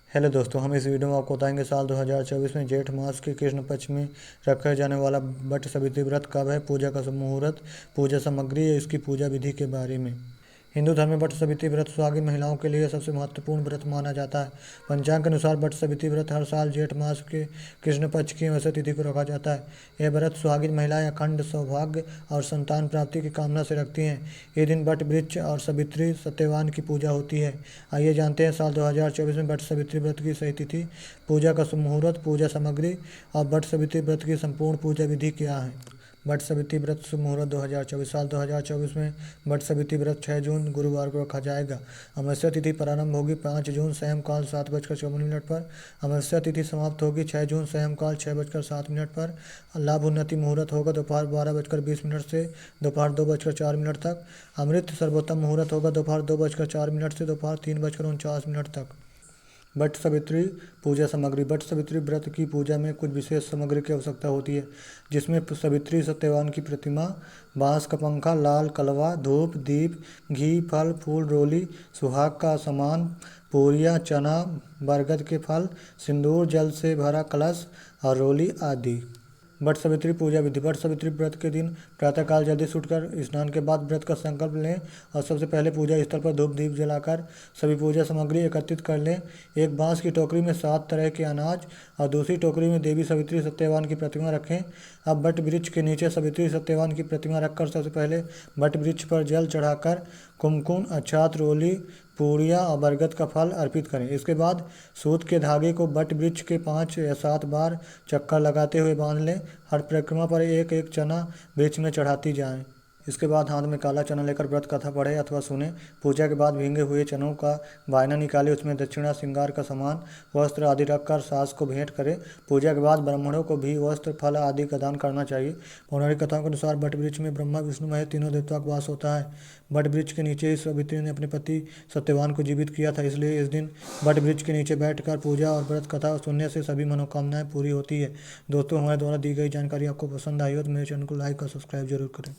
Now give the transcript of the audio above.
Hello दोस्तों, हम इस वीडियो में आपको बताएंगे साल 2024 में जेठ मास के कृष्ण पक्ष में रखा जाने वाला वट सावित्री व्रत कब है, पूजा का मुहूर्त, पूजा सामग्री या इसकी पूजा विधि के बारे में। हिंदू धर्म में वट सावित्री व्रत सुहागिन महिलाओं के लिए सबसे महत्वपूर्ण व्रत माना जाता है। पंचांग के अनुसार वट सावित्री व्रत हर साल जेठ मास के कृष्ण पक्ष की अमावस्या तिथि को रखा जाता है। यह व्रत सुहागिन महिलाएं अखंड सौभाग्य और संतान प्राप्ति की कामना से रखती हैं। ये दिन वट वृक्ष और सावित्री सत्यवान की पूजा होती है। आइए जानते हैं साल 2024 में वट सावित्री व्रत की सही तिथि, पूजा का मुहूर्त, पूजा सामग्री और वट सावित्री व्रत की संपूर्ण पूजा विधि क्या है। वट सावित्री व्रत शुभ मुहूर्त 2024 साल 2024 में वट सावित्री व्रत 6 जून गुरुवार को रखा जाएगा। अमावस्या तिथि प्रारंभ होगी 5 जून सायंकाल 7:54 पर। अमावस्या तिथि समाप्त होगी 6 जून सायंकाल 6:07 पर। लाभ उन्नति मुहूर्त होगा दोपहर 12:20 से दोपहर 2:04 तक। अमृत सर्वोत्तम मुहूर्त होगा दोपहर 2:04 से दोपहर 3:49 तक। वट सावित्री पूजा सामग्री। वट सावित्री व्रत की पूजा में कुछ विशेष सामग्री की आवश्यकता होती है, जिसमें सावित्री सत्यवान की प्रतिमा, बांस का पंखा, लाल कलवा, धूप, दीप, घी, फल फूल, रोली, सुहाग का सामान, पूरियाँ, चना, बरगद के फल, सिंदूर, जल से भरा कलश और रोली आदि। वट सावित्री पूजा विधि। वट सावित्री व्रत के दिन प्रातःकाल जल्दी से उठकर स्नान के बाद व्रत का संकल्प लें और सबसे पहले पूजा स्थल पर धूप दीप जलाकर सभी पूजा सामग्री एकत्रित कर लें। एक बांस की टोकरी में 7 तरह के अनाज और दूसरी टोकरी में देवी सावित्री सत्यवान की प्रतिमा रखें। अब वट वृक्ष के नीचे सावित्री सत्यवान की प्रतिमा रखकर सबसे पहले वट वृक्ष पर जल चढ़ाकर कुमकुम, अक्षत, रोली, पूड़ियाँ और बरगद का फल अर्पित करें। इसके बाद सूत के धागे को वट वृक्ष के 5 या 7 बार चक्कर लगाते हुए बांध लें। हर परिक्रमा पर एक एक चना वृक्ष में चढ़ाती जाएं। इसके बाद हाथ में काला चना लेकर व्रत कथा पढ़े अथवा सुने। पूजा के बाद भींगे हुए चनों का वायना निकाले, उसमें दक्षिणा, श्रृंगार का सामान, वस्त्र आदि रखकर सास को भेंट करें। पूजा के बाद ब्राह्मणों को भी वस्त्र, फल आदि का दान करना चाहिए। पौराणिक कथाओं के अनुसार वट वृक्ष में ब्रह्मा, विष्णु, महेश तीनों देवताओं का वास होता है। वट वृक्ष के नीचे ही सावित्री ने अपने पति सत्यवान को जीवित किया था, इसलिए इस दिन वट वृक्ष के नीचे बैठकर पूजा और व्रत कथा सुनने से सभी मनोकामनाएं पूरी होती है। दोस्तों, हमारे द्वारा दी गई जानकारी आपको पसंद आई हो तो मेरे चैनल को लाइक और सब्सक्राइब जरूर करें।